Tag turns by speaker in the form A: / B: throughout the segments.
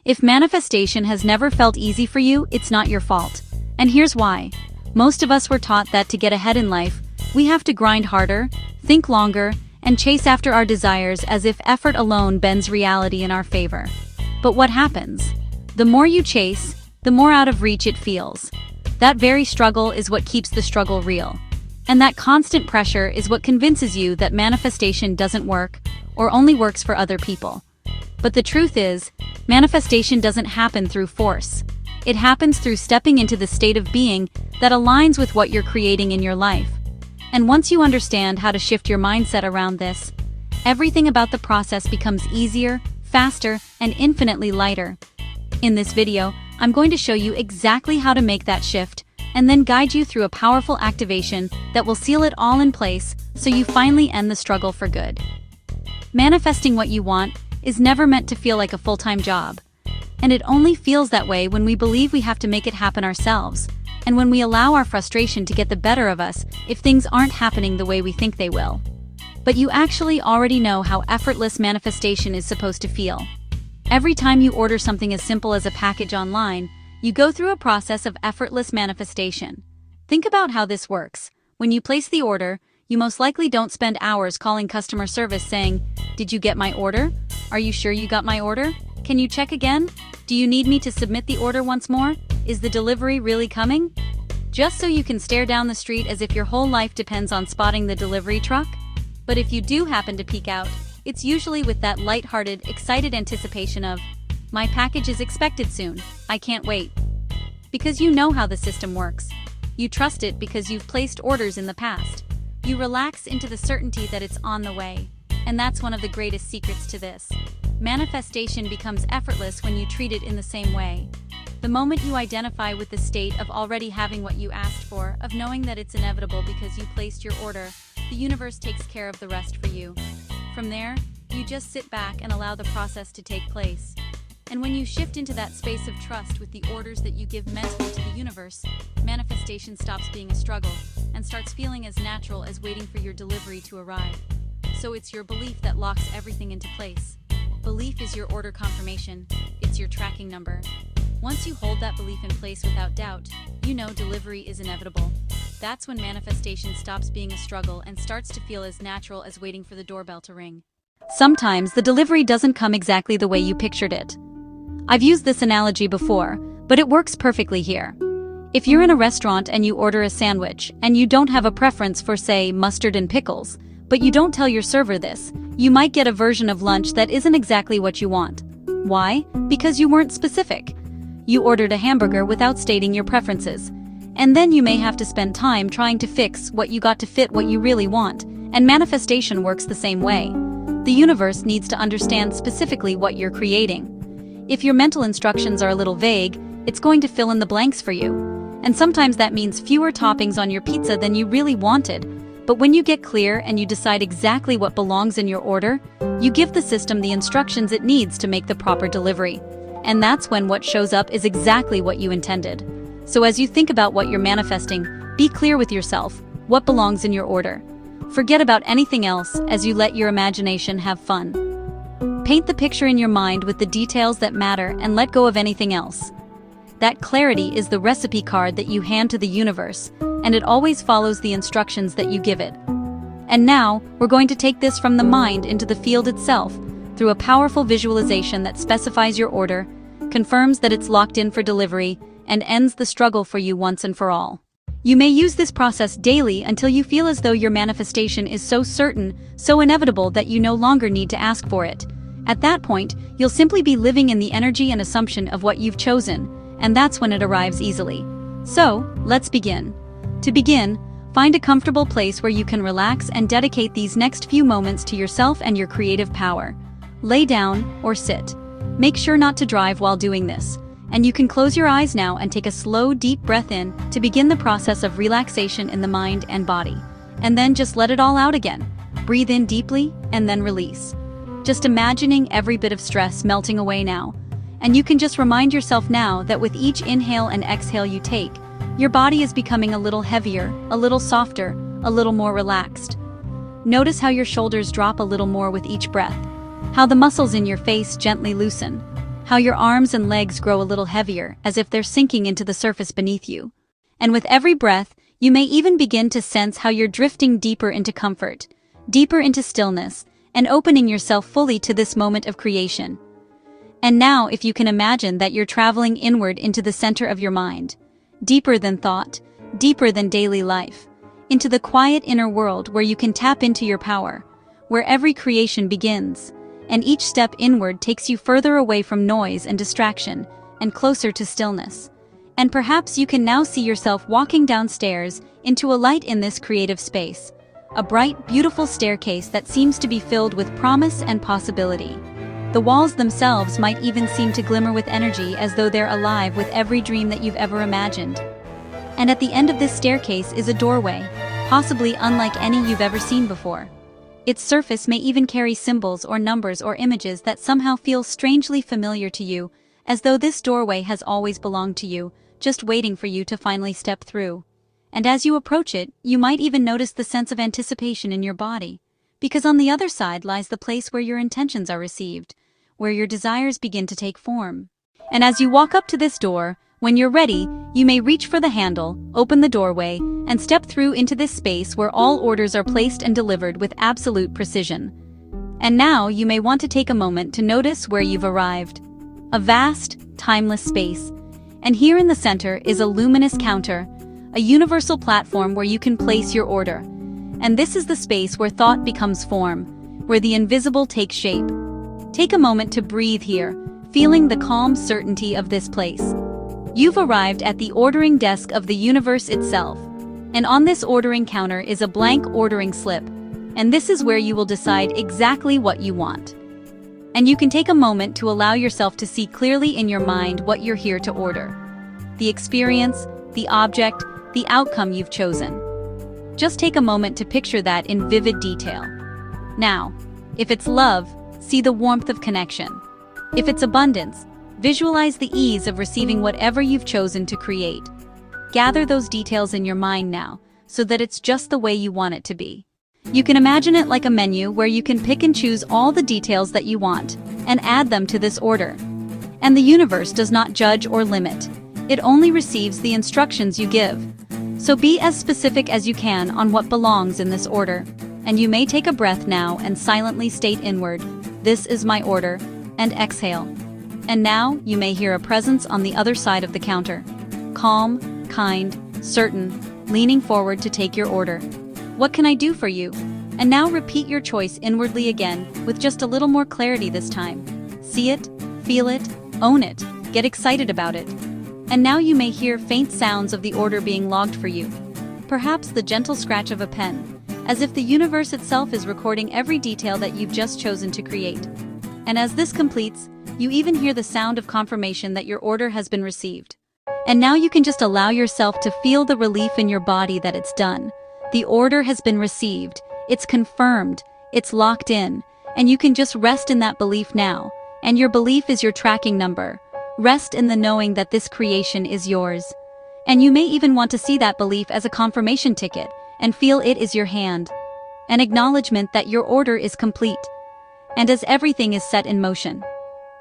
A: If manifestation has never felt easy for you, it's not your fault. And here's why. Most of us were taught that to get ahead in life, we have to grind harder, think longer, and chase after our desires as if effort alone bends reality in our favor. But what happens? The more you chase, the more out of reach it feels. That very struggle is what keeps the struggle real. And that constant pressure is what convinces you that manifestation doesn't work, or only works for other people. But the truth is, manifestation doesn't happen through force. It happens through stepping into the state of being that aligns with what you're creating in your life. And once you understand how to shift your mindset around this, everything about the process becomes easier, faster, and infinitely lighter. In this video, I'm going to show you exactly how to make that shift, and then guide you through a powerful activation that will seal it all in place so you finally end the struggle for good. Manifesting what you want is never meant to feel like a full-time job. And it only feels that way when we believe we have to make it happen ourselves, and when we allow our frustration to get the better of us if things aren't happening the way we think they will. But you actually already know how effortless manifestation is supposed to feel. Every time you order something as simple as a package online, you go through a process of effortless manifestation. Think about how this works. When you place the order, you most likely don't spend hours calling customer service saying, "Did you get my order? Are you sure you got my order? Can you check again? Do you need me to submit the order once more? Is the delivery really coming?" Just so you can stare down the street as if your whole life depends on spotting the delivery truck? But if you do happen to peek out, it's usually with that light-hearted, excited anticipation of, "My package is expected soon, I can't wait." Because you know how the system works. You trust it because you've placed orders in the past. You relax into the certainty that it's on the way. And that's one of the greatest secrets to this. Manifestation becomes effortless when you treat it in the same way. The moment you identify with the state of already having what you asked for, of knowing that it's inevitable because you placed your order, the universe takes care of the rest for you. From there, you just sit back and allow the process to take place. And when you shift into that space of trust with the orders that you give mentally to the universe, manifestation stops being a struggle and starts feeling as natural as waiting for your delivery to arrive. So it's your belief that locks everything into place. Belief is your order confirmation. It's your tracking number. Once you hold that belief in place without doubt, you know delivery is inevitable. That's when manifestation stops being a struggle and starts to feel as natural as waiting for the doorbell to ring. Sometimes the delivery doesn't come exactly the way you pictured it. I've used this analogy before, but it works perfectly here. If you're in a restaurant and you order a sandwich, and you don't have a preference for, say, mustard and pickles, but you don't tell your server this, you might get a version of lunch that isn't exactly what you want. Why? Because you weren't specific. You ordered a hamburger without stating your preferences. And then you may have to spend time trying to fix what you got to fit what you really want, and manifestation works the same way. The universe needs to understand specifically what you're creating. If your mental instructions are a little vague, it's going to fill in the blanks for you. And sometimes that means fewer toppings on your pizza than you really wanted. But when you get clear and you decide exactly what belongs in your order, you give the system the instructions it needs to make the proper delivery. And that's when what shows up is exactly what you intended. So as you think about what you're manifesting, be clear with yourself. What belongs in your order? Forget about anything else as you let your imagination have fun. Paint the picture in your mind with the details that matter and let go of anything else. That clarity is the recipe card that you hand to the universe, and it always follows the instructions that you give it. And now, we're going to take this from the mind into the field itself, through a powerful visualization that specifies your order, confirms that it's locked in for delivery, and ends the struggle for you once and for all. You may use this process daily until you feel as though your manifestation is so certain, so inevitable that you no longer need to ask for it. At that point, you'll simply be living in the energy and assumption of what you've chosen, and that's when it arrives easily. So, let's begin. To begin, find a comfortable place where you can relax and dedicate these next few moments to yourself and your creative power. Lay down or sit. Make sure not to drive while doing this. And you can close your eyes now and take a slow, deep breath in to begin the process of relaxation in the mind and body. And then just let it all out again. Breathe in deeply and then release. Just imagining every bit of stress melting away now. And you can just remind yourself now that with each inhale and exhale you take, your body is becoming a little heavier, a little softer, a little more relaxed. Notice how your shoulders drop a little more with each breath, how the muscles in your face gently loosen, how your arms and legs grow a little heavier, as if they're sinking into the surface beneath you. And with every breath, you may even begin to sense how you're drifting deeper into comfort, deeper into stillness, and opening yourself fully to this moment of creation. And now, if you can imagine that you're traveling inward into the center of your mind, deeper than thought, deeper than daily life, into the quiet inner world where you can tap into your power, where every creation begins, and each step inward takes you further away from noise and distraction, and closer to stillness. And perhaps you can now see yourself walking downstairs into a light in this creative space, a bright, beautiful staircase that seems to be filled with promise and possibility. The walls themselves might even seem to glimmer with energy, as though they're alive with every dream that you've ever imagined. And at the end of this staircase is a doorway, possibly unlike any you've ever seen before. Its surface may even carry symbols or numbers or images that somehow feel strangely familiar to you, as though this doorway has always belonged to you, just waiting for you to finally step through. And as you approach it, you might even notice the sense of anticipation in your body, because on the other side lies the place where your intentions are received, where your desires begin to take form. And as you walk up to this door, when you're ready, you may reach for the handle, open the doorway, and step through into this space where all orders are placed and delivered with absolute precision. And now you may want to take a moment to notice where you've arrived. A vast, timeless space. And here in the center is a luminous counter, a universal platform where you can place your order. And this is the space where thought becomes form, where the invisible takes shape. Take a moment to breathe here, feeling the calm certainty of this place. You've arrived at the ordering desk of the universe itself. And on this ordering counter is a blank ordering slip. And this is where you will decide exactly what you want. And you can take a moment to allow yourself to see clearly in your mind what you're here to order. The experience, the object, the outcome you've chosen. Just take a moment to picture that in vivid detail. Now, if it's love, see the warmth of connection. If it's abundance, visualize the ease of receiving whatever you've chosen to create. Gather those details in your mind now, so that it's just the way you want it to be. You can imagine it like a menu where you can pick and choose all the details that you want, and add them to this order. And the universe does not judge or limit. It only receives the instructions you give. So be as specific as you can on what belongs in this order. And you may take a breath now and silently state inward, "This is my order," and exhale. And now you may hear a presence on the other side of the counter. Calm, kind, certain, leaning forward to take your order. "What can I do for you?" And now repeat your choice inwardly again, with just a little more clarity this time. See it, feel it, own it, get excited about it. And now you may hear faint sounds of the order being logged for you. Perhaps the gentle scratch of a pen, as if the universe itself is recording every detail that you've just chosen to create. And as this completes, you even hear the sound of confirmation that your order has been received. And now you can just allow yourself to feel the relief in your body that it's done. The order has been received, it's confirmed, it's locked in, and you can just rest in that belief now. And your belief is your tracking number. Rest in the knowing that this creation is yours. And you may even want to see that belief as a confirmation ticket, and feel it is your hand. An acknowledgement that your order is complete. And as everything is set in motion,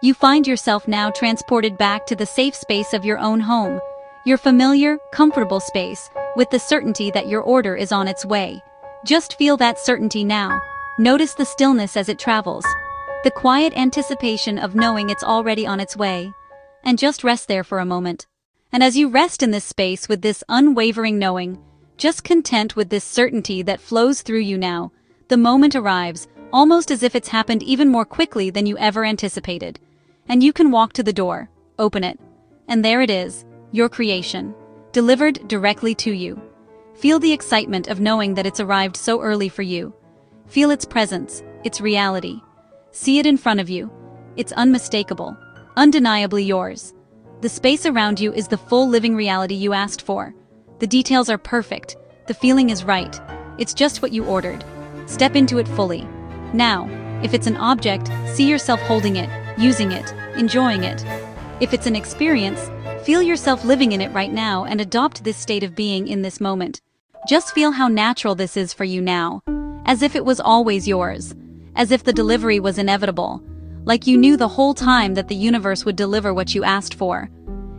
A: you find yourself now transported back to the safe space of your own home, your familiar, comfortable space, with the certainty that your order is on its way. Just feel that certainty now. Notice the stillness as it travels, the quiet anticipation of knowing it's already on its way. And just rest there for a moment. And as you rest in this space with this unwavering knowing, just content with this certainty that flows through you now, the moment arrives, almost as if it's happened even more quickly than you ever anticipated. And you can walk to the door, open it, and there it is, your creation, delivered directly to you. Feel the excitement of knowing that it's arrived so early for you. Feel its presence, its reality. See it in front of you. It's unmistakable, undeniably yours. The space around you is the full living reality you asked for. The details are perfect. The feeling is right. It's just what you ordered. Step into it fully. Now, if it's an object, see yourself holding it, using it, enjoying it. If it's an experience, feel yourself living in it right now and adopt this state of being in this moment. Just feel how natural this is for you now, as if it was always yours, as if the delivery was inevitable, like you knew the whole time that the universe would deliver what you asked for.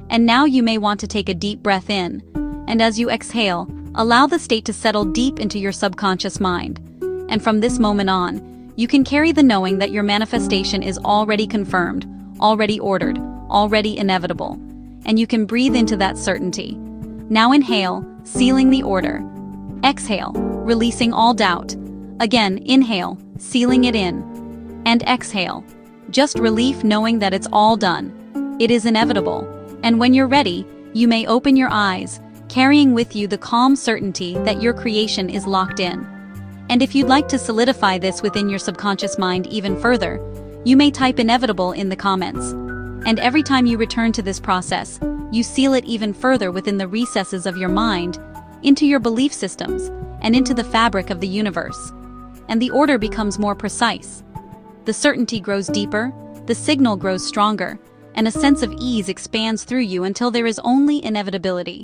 A: And now you may want to take a deep breath in, and as you exhale, allow the state to settle deep into your subconscious mind. And from this moment on, you can carry the knowing that your manifestation is already confirmed, already ordered, already inevitable. And you can breathe into that certainty. Now inhale, sealing the order. Exhale, releasing all doubt. Again, inhale, sealing it in. And exhale, just relief knowing that it's all done. It is inevitable. And when you're ready, you may open your eyes, carrying with you the calm certainty that your creation is locked in. And if you'd like to solidify this within your subconscious mind even further, you may type inevitable in the comments. And every time you return to this process, you seal it even further within the recesses of your mind, into your belief systems, and into the fabric of the universe. And the order becomes more precise. The certainty grows deeper, the signal grows stronger, and a sense of ease expands through you until there is only inevitability.